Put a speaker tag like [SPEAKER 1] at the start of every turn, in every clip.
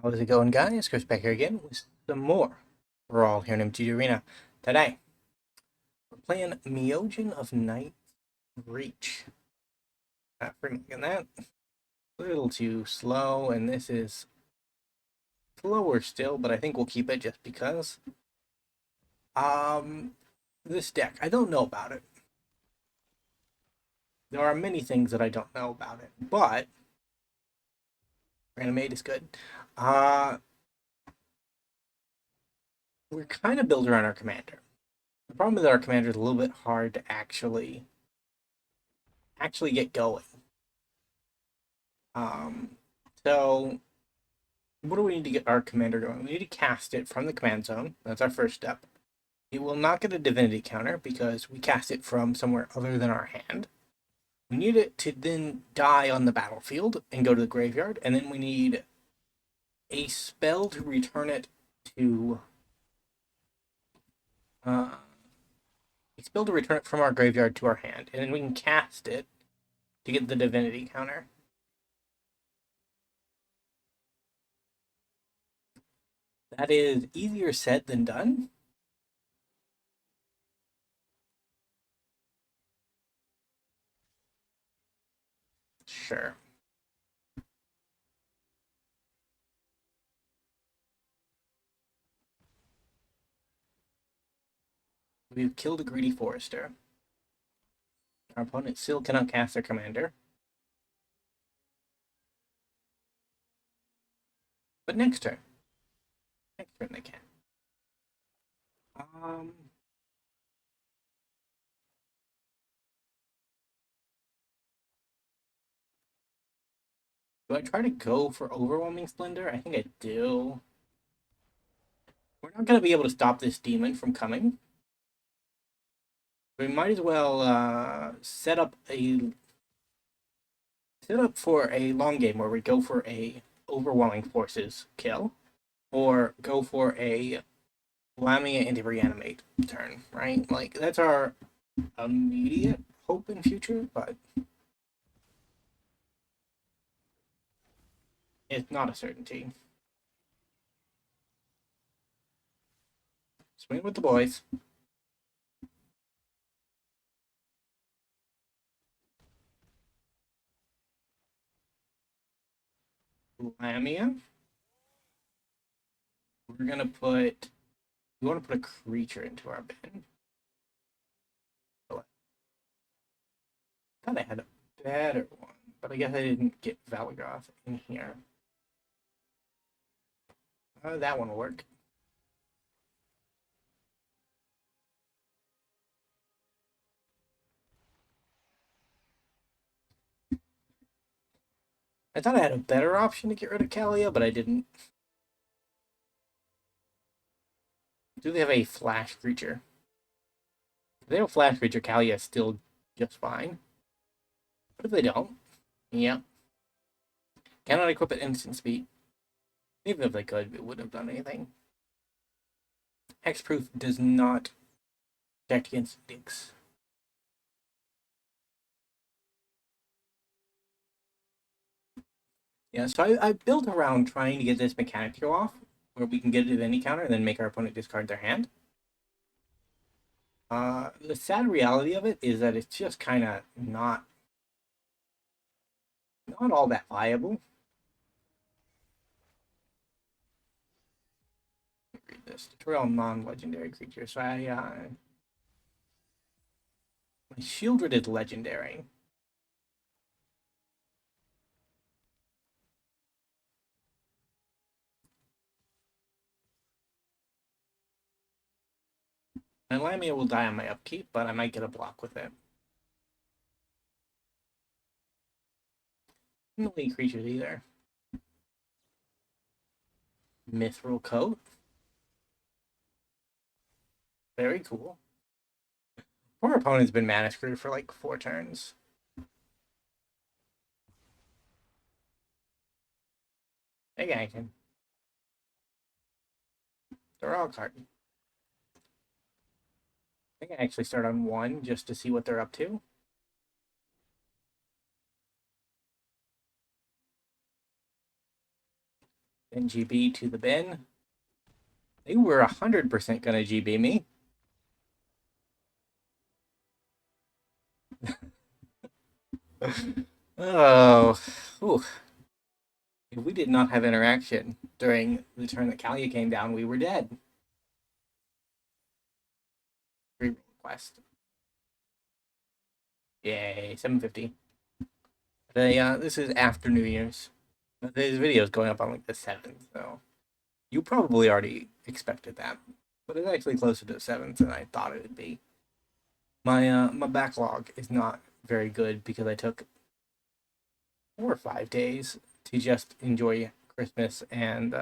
[SPEAKER 1] How's it going, guys? Chris back here again with some more Brawl here in MTG Arena. Today, we're playing Myojin of Night Reach. Not freaking that. A little too slow, and this is slower still, but I think we'll keep it just because. This deck, I don't know about it. There are many things that I don't know about it, but Reanimate is good. We're kind of built around our commander. The problem is that our commander is a little bit hard to actually get going. So what do we need to get our commander going? We need to cast it from the command zone. That's our first step. It will not get a divinity counter because we cast it from somewhere other than our hand. We need it to then die on the battlefield and go to the graveyard, and then we need a spell to return it to from our graveyard to our hand, and then we can cast it to get the divinity counter. That is easier said than done. Sure. We've killed a greedy forester. Our opponent still cannot cast their commander. But next turn they can. Do I try to go for Overwhelming Splendor? I think I do. We're not going to be able to stop this demon from coming. We might as well set up for a long game where we go for a Overwhelming Forces kill, or go for a Lamia into Reanimate turn, right? Like, that's our immediate hope in future, but it's not a certainty. Swing with the boys. Lamia. We want to put a creature into our bin. I thought I had a better one, but I guess I didn't get Valagoth in here. That one will work. I thought I had a better option to get rid of Kalia, but I didn't. Do they have a flash creature? If they have a flash creature, Kalia is still just fine. What if they don't? Yep. Cannot equip at instant speed. Even if they could, it wouldn't have done anything. Hexproof does not protect against Gix. Yeah, so I built around trying to get this mechanic to go off, where we can get it at any counter and then make our opponent discard their hand. The sad reality of it is that it's just kind of not all that viable. Read this. Destroy all non-legendary creatures. So my Shieldred is legendary. And Lamia will die on my upkeep, but I might get a block with it. No elite creatures either. Mithril Coat. Very cool. Our opponent's been mana screwed for like 4 turns. Hey, I can. They're all card. I can actually start on 1 just to see what they're up to. And GB to the bin. They were 100% gonna GB me. Oh, ooh. If we did not have interaction during the turn that Kalia came down, we were dead. Reroll quest. Yay, 750. This is after New Year's. This video is going up on like the 7th, so you probably already expected that. But it's actually closer to the 7th than I thought it would be. My backlog is not very good because I took 4 or 5 days to just enjoy Christmas and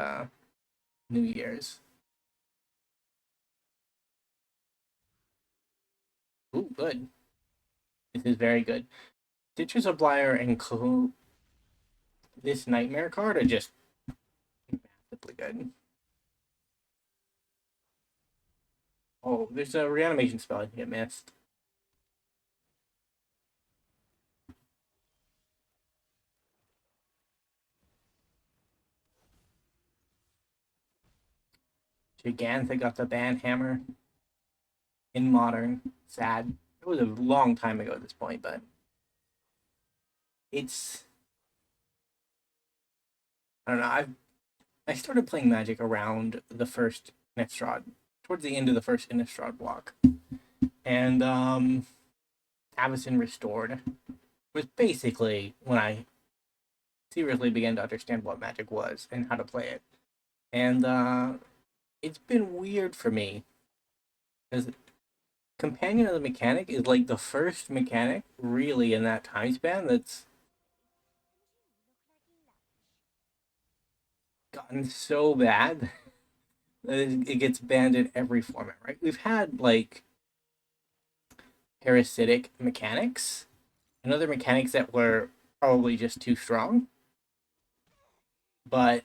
[SPEAKER 1] New Year's. Ooh, good. This is very good. Stitcher Supplier and this Nightmare card are just massively good. Oh, there's a reanimation spell I can get missed. Gigantha got the ban hammer in modern. Sad. It was a long time ago at this point, but it's I don't know. I started playing Magic around the first Innistrad, towards the end of the first Innistrad block, and Avacyn Restored was basically when I seriously began to understand what Magic was and how to play it, and it's been weird for me because Companion of the Mechanic is like the first mechanic really in that time span that's gotten so bad that it gets banned in every format, right? We've had like parasitic mechanics and other mechanics that were probably just too strong, but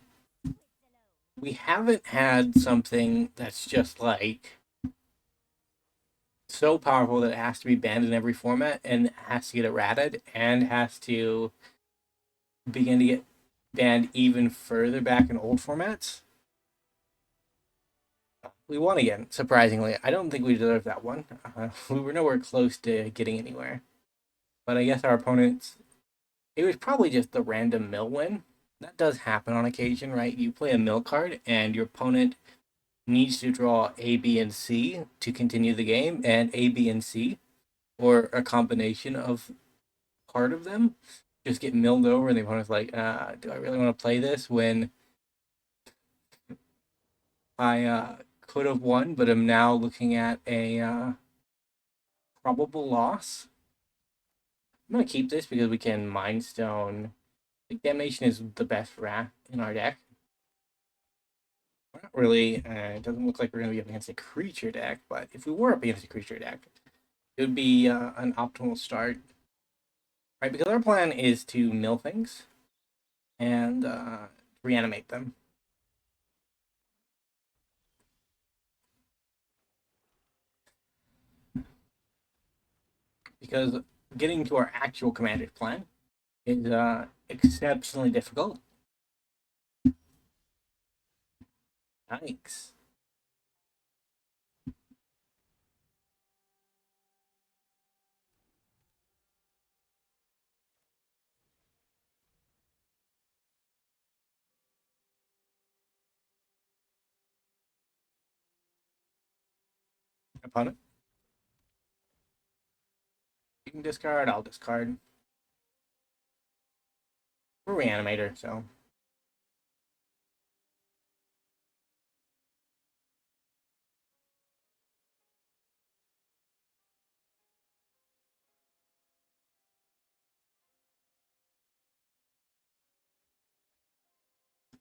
[SPEAKER 1] we haven't had something that's just like so powerful that it has to be banned in every format and has to get errated and has to begin to get banned even further back in old formats. We won again, surprisingly. I don't think we deserved that one. We were nowhere close to getting anywhere. But I guess our opponents, it was probably just the random mill win. That does happen on occasion, right? You play a mill card and your opponent needs to draw A, B, and C to continue the game, and A, B, and C, or a combination of part of them, just get milled over, and the opponent's like, do I really want to play this when I could have won, but am now looking at a probable loss? I'm going to keep this because we can Mind Stone. Like, Damnation is the best wrath in our deck. We're not really, it doesn't look like we're going to be up against a creature deck, but if we were up against a creature deck, it would be an optimal start. Right, because our plan is to mill things and reanimate them. Because getting to our actual commander's plan is exceptionally difficult. Yikes. Opponent. You can discard, I'll discard. We're Reanimator, so.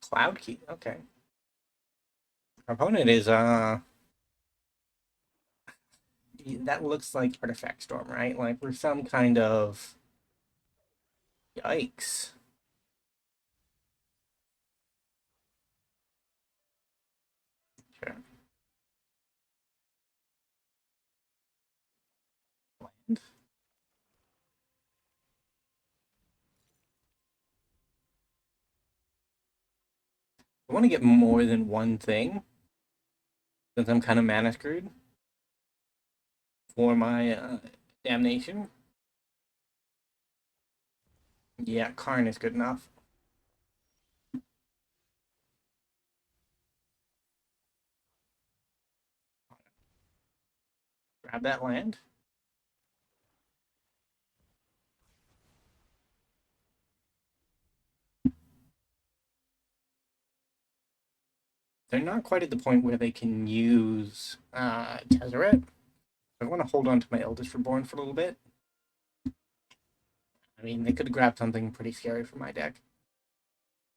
[SPEAKER 1] Cloud Key, okay. Our opponent is, that looks like Artifact Storm, right? Like, we're some kind of. Yikes. Sure. Land. I want to get more than one thing, since I'm kind of mana screwed for my damnation. Yeah, Karn is good enough. Grab that land. They're not quite at the point where they can use Tezzeret. I want to hold on to my Eldest Reborn for a little bit. I mean, they could have grabbed something pretty scary for my deck.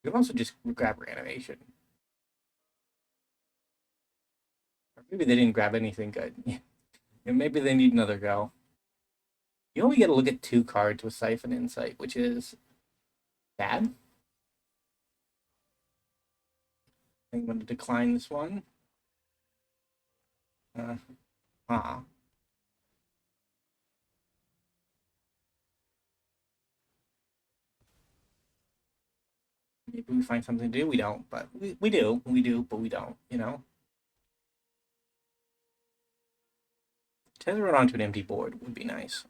[SPEAKER 1] You can also just grab Reanimation. Or maybe they didn't grab anything good. And maybe they need another go. You only get to look at 2 cards with Siphon Insight, which is bad. I'm going to decline this one. Maybe we find something to do. We don't, but we do. We do, but we don't, you know? Tether it onto an empty board would be nice.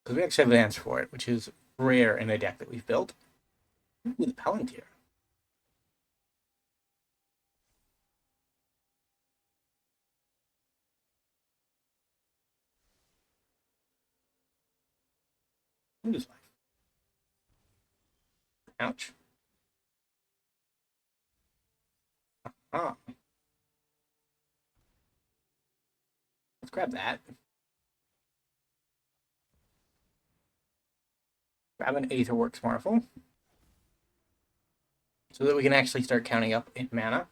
[SPEAKER 1] Because we actually have an answer for it, which is rare in a deck that we've built. Ooh, the Palantir. Lose life. Ouch. Ah. Let's grab that. Grab an Aetherworks Marvel. So that we can actually start counting up in mana.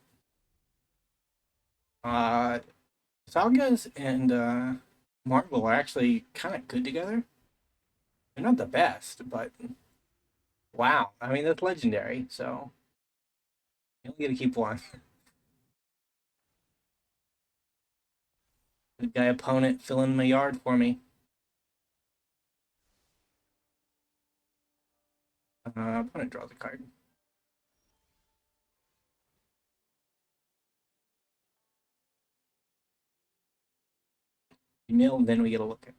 [SPEAKER 1] Sagas and Marvel are actually kind of good together. They're not the best, but wow. I mean, that's legendary, so you only get to keep one. Good guy opponent filling my yard for me. Opponent draws a card. Mill, then we get a look at.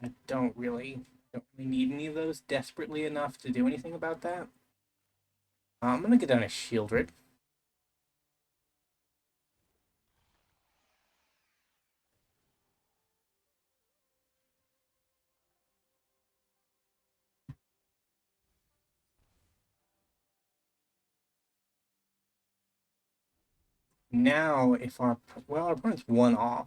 [SPEAKER 1] I don't really need any of those desperately enough to do anything about that. I'm gonna get down a Shieldred. Now, if our opponent's 1 off.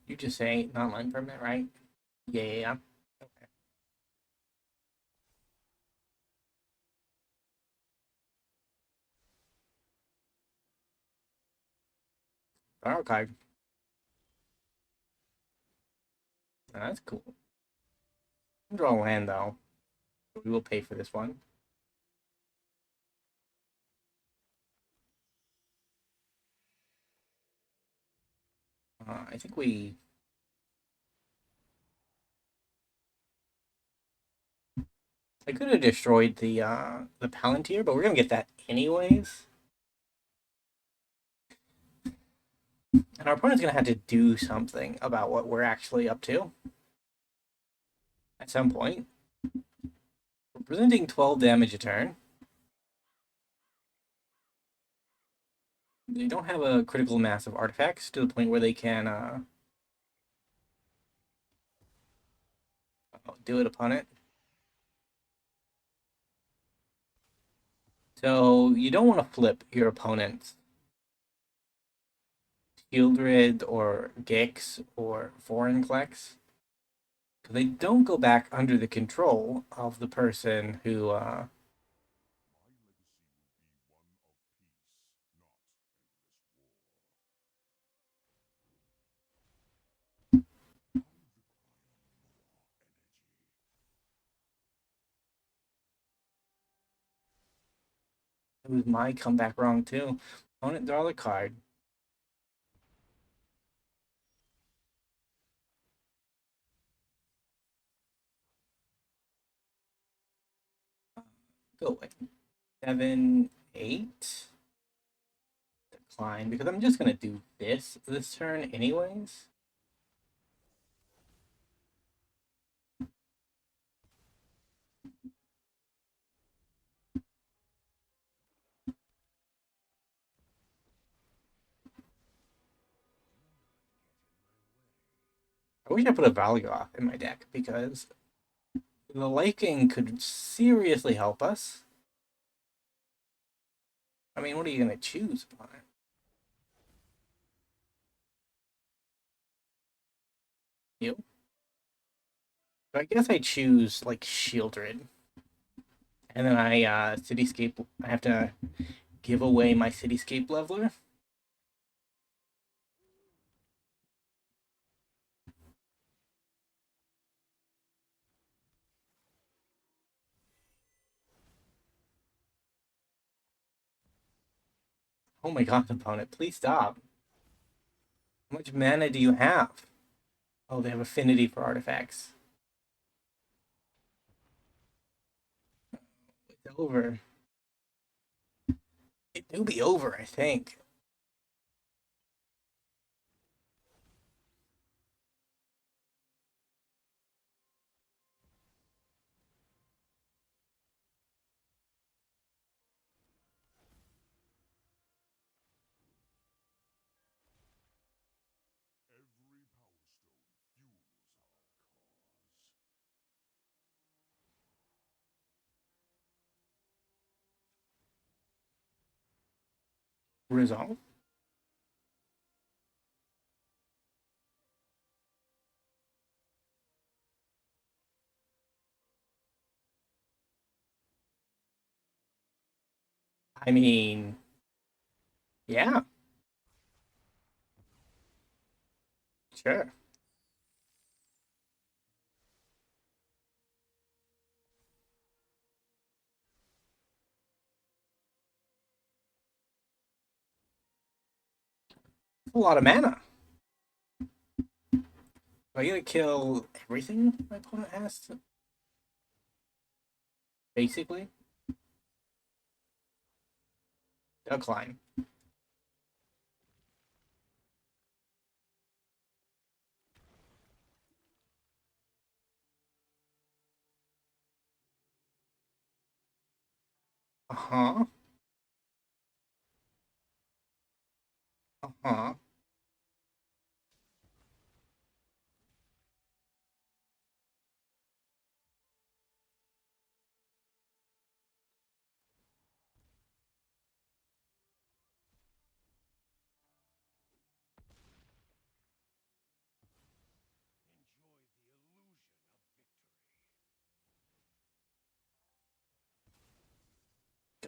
[SPEAKER 1] You just say non-line permanent, right? Yeah. Okay. Our card. That's cool. Draw a land though. We will pay for this one. I think we. I could have destroyed the Palantir, but we're gonna get that anyways. And our opponent's gonna have to do something about what we're actually up to at some point. We're presenting 12 damage a turn. They don't have a critical mass of artifacts to the point where they can do it upon it. So you don't want to flip your opponent's Shieldred or Gix or Vorinclex. Because they don't go back under the control of the person who It was my comeback wrong too. Opponent draw the card. Go away. 7, 8. Decline because I'm just gonna do this turn anyways. I wish I put a Yawgmoth in my deck because the liking could seriously help us. I mean, what are you gonna choose upon it? You? I guess I choose like Shieldred. And then I Cityscape I have to give away my Cityscape leveler. Oh my god, opponent, please stop. How much mana do you have? Oh, they have affinity for artifacts. It's over. It do be over, I think. Resolve. I mean, yeah, sure. A lot of mana. I gotta kill everything my opponent has to, basically. Decline. Uh-huh. Uh-huh.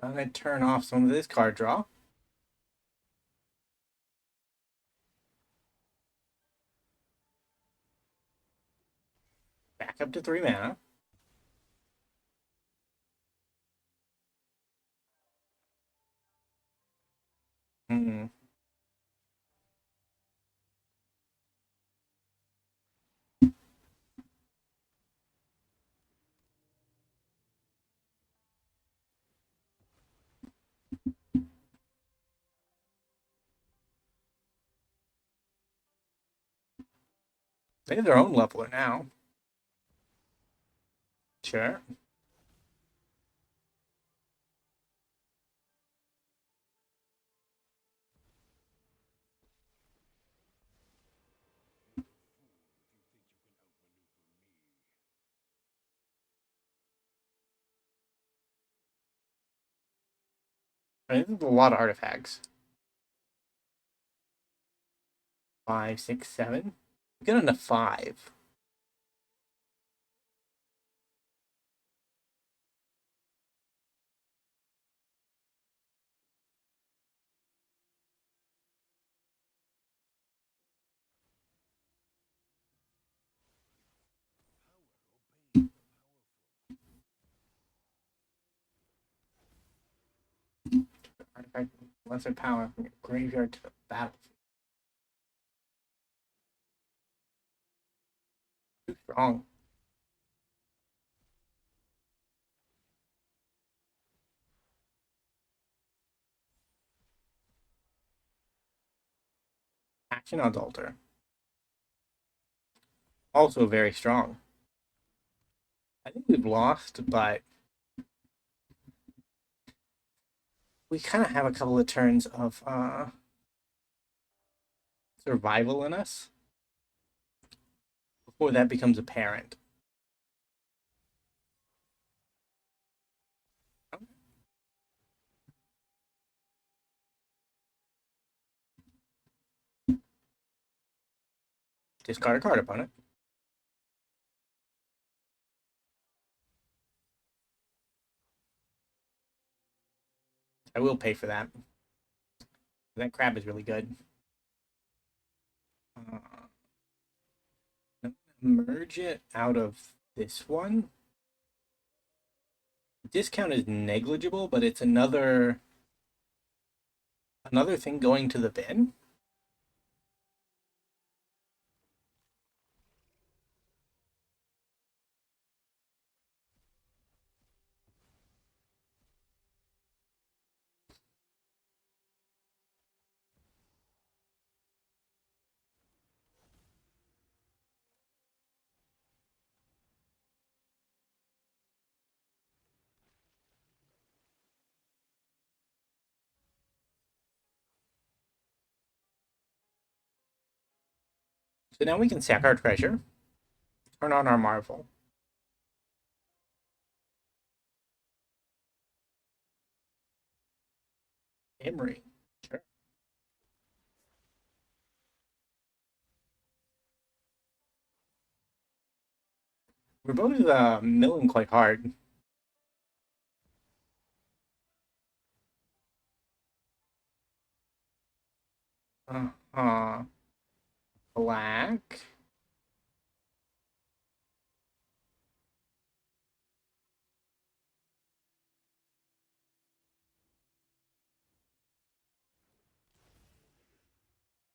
[SPEAKER 1] Gonna turn off some of this card draw. Back up to 3 mana. Hmm. They have their own leveler now. Sure. I mean, this is a lot of artifacts. 5, 6, 7. Get into 5. lesser power from your graveyard to the battlefield. Too strong. Action on altar. Also very strong. I think we've lost, but we kind of have a couple of turns of survival in us before that becomes apparent. Discard a card, opponent. I will pay for that. That crab is really good. Merge it out of this one. Discount is negligible, but it's another thing going to the bin. So now we can sack our treasure, turn on our marvel. Emery. Sure. We're both milling quite hard. Uh-huh. Black.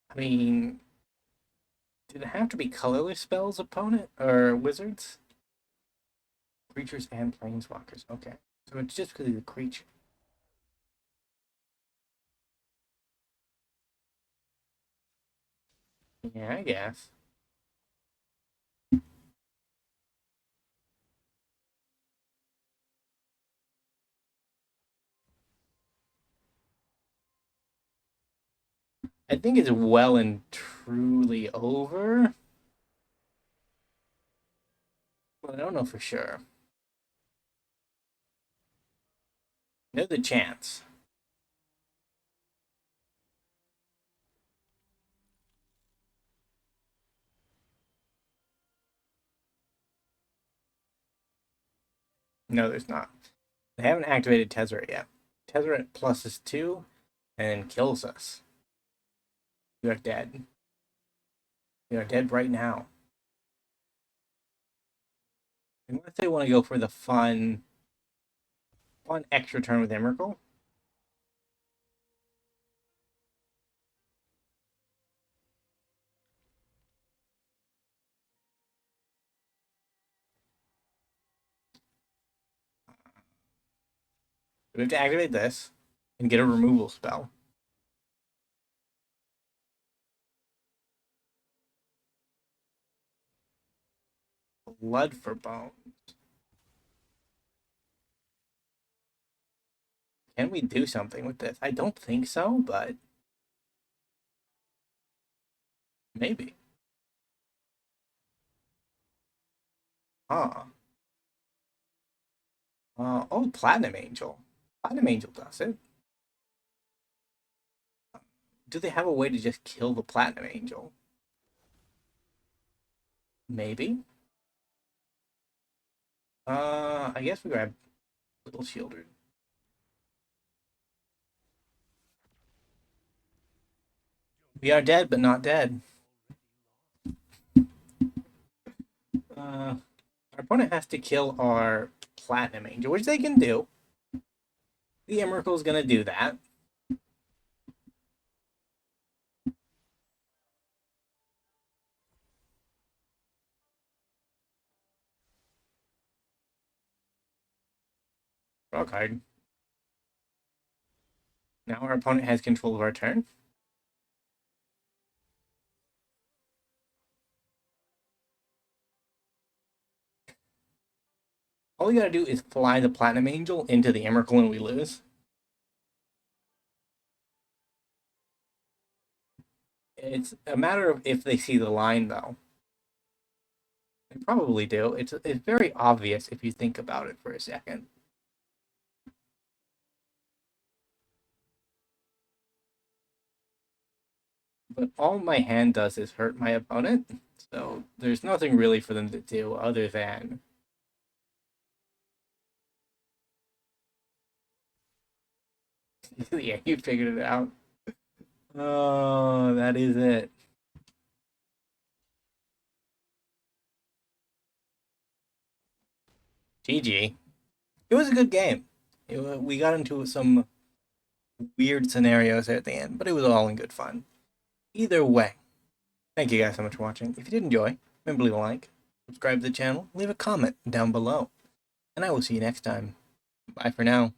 [SPEAKER 1] I mean, did it have to be colorless spells, opponent? Or wizards? Creatures and planeswalkers. Okay. So it's just because of the creature. Yeah, I guess. I think it's well and truly over. But I don't know for sure. There's a chance. No, there's not. They haven't activated Tezzeret yet. Tezzeret pluses 2 and kills us. We are dead. We are dead right now. Unless they want to go for the fun extra turn with Emrakul. We have to activate this and get a removal spell. Blood for Bones. Can we do something with this? I don't think so, but maybe. Huh. Oh, Platinum Angel. Platinum Angel does it. Do they have a way to just kill the Platinum Angel? Maybe. I guess we grab Little Shielder. We are dead, but not dead. Our opponent has to kill our Platinum Angel, which they can do. The Emrakul is going to do that. Draw a card. Now our opponent has control of our turn. All we gotta do is fly the Platinum Angel into the Emrakul and we lose. It's a matter of if they see the line, though. They probably do. It's very obvious if you think about it for a second. But all my hand does is hurt my opponent, so there's nothing really for them to do other than... Yeah, you figured it out. Oh, that is it. GG. It was a good game. We got into some weird scenarios at the end, but it was all in good fun. Either way, thank you guys so much for watching. If you did enjoy, remember to leave a like, subscribe to the channel, leave a comment down below, and I will see you next time. Bye for now.